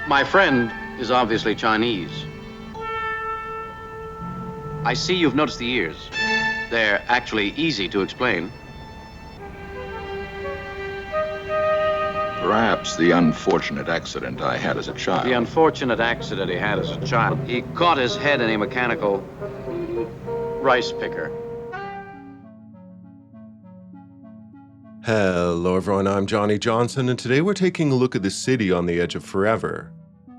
My friend is obviously Chinese. I see you've noticed the ears. They're actually easy to explain. Perhaps the unfortunate accident I had as a child. The unfortunate accident he had as a child. He caught his head in a mechanical rice picker. Hello everyone, I'm Johnny Johnson, and today we're taking a look at the city on the edge of forever.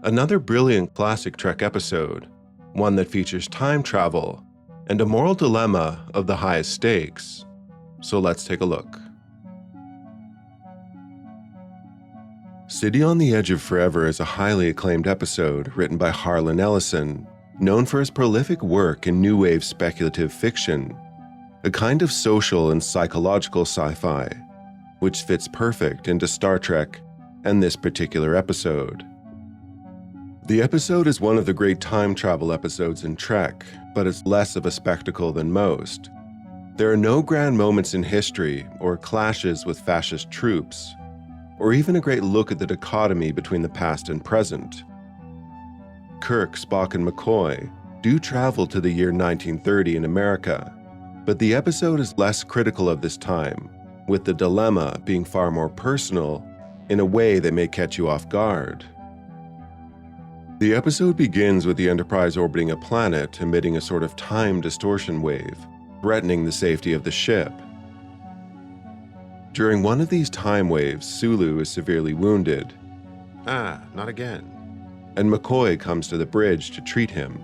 Another brilliant classic Trek episode, one that features time travel and a moral dilemma of the highest stakes. So let's take a look. City on the Edge of Forever is a highly acclaimed episode written by Harlan Ellison, known for his prolific work in new wave speculative fiction, a kind of social and psychological sci-fi, which fits perfect into Star Trek and this particular episode. The episode is one of the great time travel episodes in Trek, but it's less of a spectacle than most. There are no grand moments in history or clashes with fascist troops, or even a great look at the dichotomy between the past and present. Kirk, Spock, and McCoy do travel to the year 1930 in America, but the episode is less critical of this time, with the dilemma being far more personal in a way that may catch you off guard. The episode begins with the Enterprise orbiting a planet emitting a sort of time distortion wave, threatening the safety of the ship. During one of these time waves, Sulu is severely wounded. Not again. And McCoy comes to the bridge to treat him.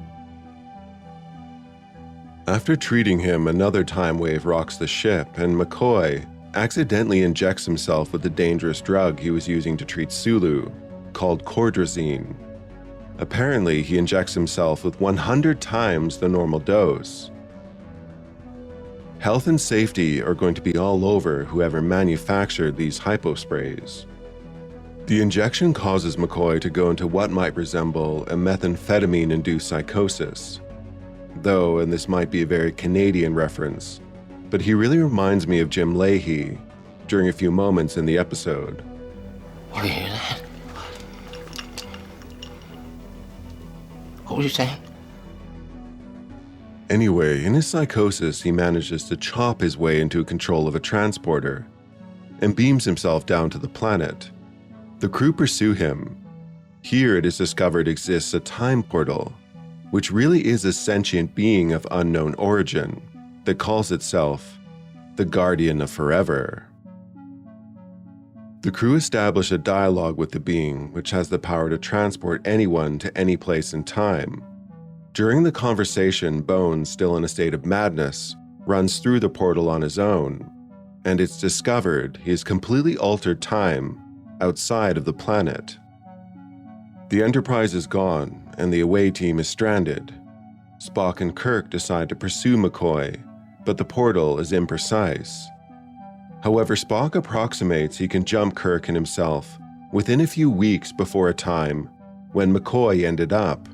After treating him, another time wave rocks the ship, and McCoy accidentally injects himself with the dangerous drug he was using to treat Sulu, called cordrazine. Apparently, he injects himself with 100 times the normal dose. Health and safety are going to be all over whoever manufactured these hyposprays. The injection causes McCoy to go into what might resemble a methamphetamine-induced psychosis. Though, and this might be a very Canadian reference, but he really reminds me of Jim Leahy during a few moments in the episode. You hear that? What were you saying? Anyway, in his psychosis, he manages to chop his way into control of a transporter and beams himself down to the planet. The crew pursue him. Here it is discovered exists a time portal, which really is a sentient being of unknown origin that calls itself the Guardian of Forever. The crew establish a dialogue with the being, which has the power to transport anyone to any place in time. During the conversation, Bones, still in a state of madness, runs through the portal on his own, and it's discovered he has completely altered time outside of the planet. The Enterprise is gone, and the away team is stranded. Spock and Kirk decide to pursue McCoy, but the portal is imprecise. However, Spock approximates he can jump Kirk and himself within a few weeks before a time when McCoy ended up.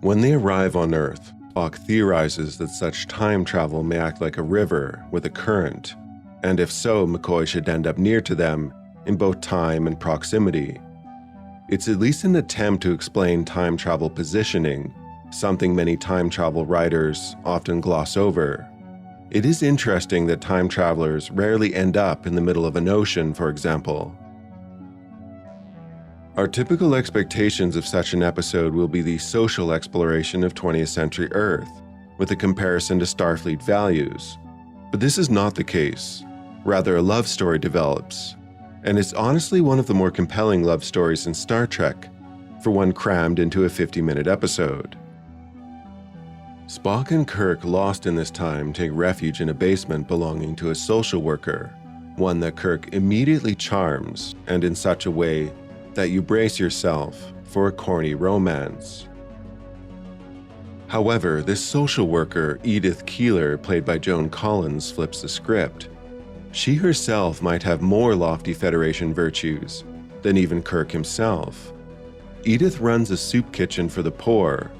When they arrive on Earth, Spock theorizes that such time travel may act like a river with a current, and if so, McCoy should end up near to them in both time and proximity. It's at least an attempt to explain time travel positioning, something many time travel writers often gloss over. It is interesting that time travelers rarely end up in the middle of an ocean, for example. Our typical expectations of such an episode will be the social exploration of 20th century Earth, with a comparison to Starfleet values. But this is not the case. Rather, a love story develops, and it's honestly one of the more compelling love stories in Star Trek, for one crammed into a 50-minute episode. Spock and Kirk, lost in this time, take refuge in a basement belonging to a social worker, one that Kirk immediately charms, and in such a way that you brace yourself for a corny romance. However, this social worker, Edith Keeler, played by Joan Collins, flips the script. She herself might have more lofty Federation virtues than even Kirk himself. Edith runs a soup kitchen for the poor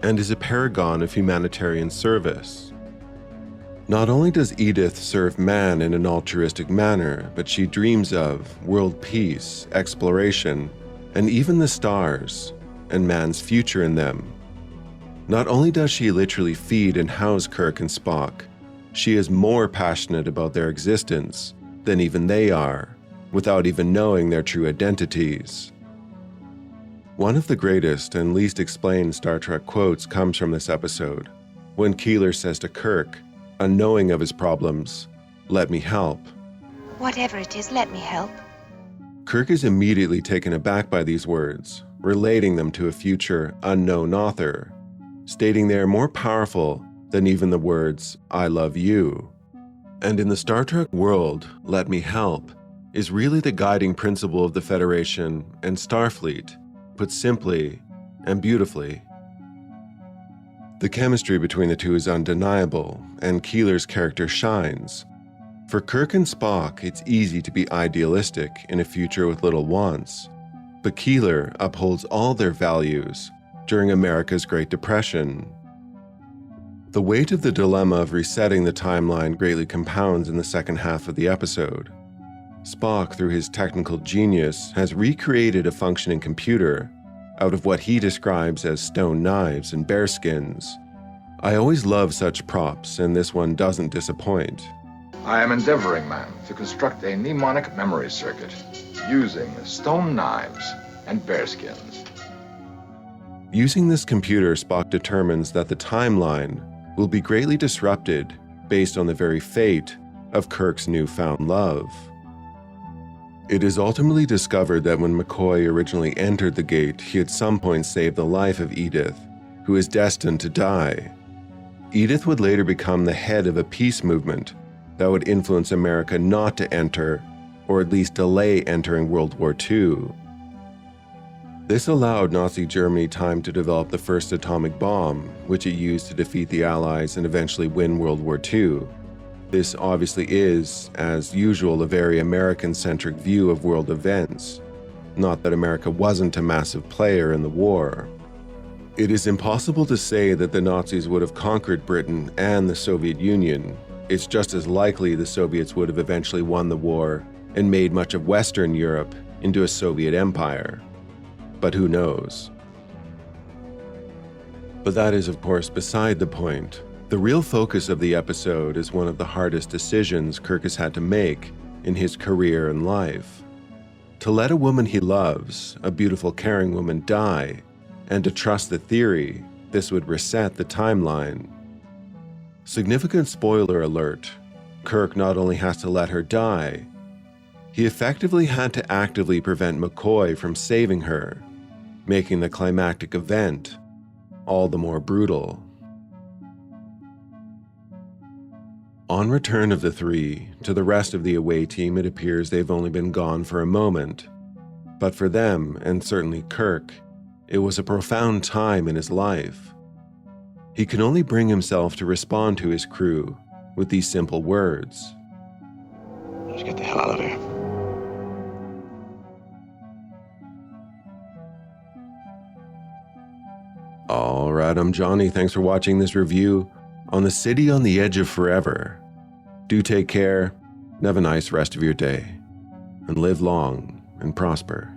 and is a paragon of humanitarian service. Not only does Edith serve man in an altruistic manner, but she dreams of world peace, exploration, and even the stars, and man's future in them. Not only does she literally feed and house Kirk and Spock, she is more passionate about their existence than even they are, without even knowing their true identities. One of the greatest and least explained Star Trek quotes comes from this episode, when Keeler says to Kirk, unknowing of his problems, "Let me help." Whatever it is, let me help. Kirk is immediately taken aback by these words, relating them to a future unknown author, stating they are more powerful than even the words, "I love you." And in the Star Trek world, "let me help" is really the guiding principle of the Federation and Starfleet, put simply and beautifully. The chemistry between the two is undeniable, and Keeler's character shines. For Kirk and Spock, it's easy to be idealistic in a future with little wants, but Keeler upholds all their values during America's Great Depression. The weight of the dilemma of resetting the timeline greatly compounds in the second half of the episode. Spock, through his technical genius, has recreated a functioning computer out of what he describes as stone knives and bearskins. I always love such props, and this one doesn't disappoint. I am endeavoring, ma'am, to construct a mnemonic memory circuit using stone knives and bearskins. Using this computer, Spock determines that the timeline will be greatly disrupted based on the very fate of Kirk's newfound love. It is ultimately discovered that when McCoy originally entered the gate, he at some point saved the life of Edith, who is destined to die. Edith would later become the head of a peace movement that would influence America not to enter, or at least delay entering World War II. This allowed Nazi Germany time to develop the first atomic bomb, which it used to defeat the Allies and eventually win World War II. This obviously is, as usual, a very American-centric view of world events. Not that America wasn't a massive player in the war. It is impossible to say that the Nazis would have conquered Britain and the Soviet Union. It's just as likely the Soviets would have eventually won the war and made much of Western Europe into a Soviet empire. But who knows? But that is, of course, beside the point. The real focus of the episode is one of the hardest decisions Kirk has had to make in his career and life. To let a woman he loves, a beautiful, caring woman, die, and to trust the theory this would reset the timeline. Significant spoiler alert, Kirk not only has to let her die, he effectively had to actively prevent McCoy from saving her, making the climactic event all the more brutal. On return of the three, to the rest of the away team, it appears they've only been gone for a moment. But for them, and certainly Kirk, it was a profound time in his life. He can only bring himself to respond to his crew with these simple words. Let's get the hell out of here. All right, I'm Johnny. Thanks for watching this review on The City on the Edge of Forever. Do take care, and have a nice rest of your day, and live long and prosper.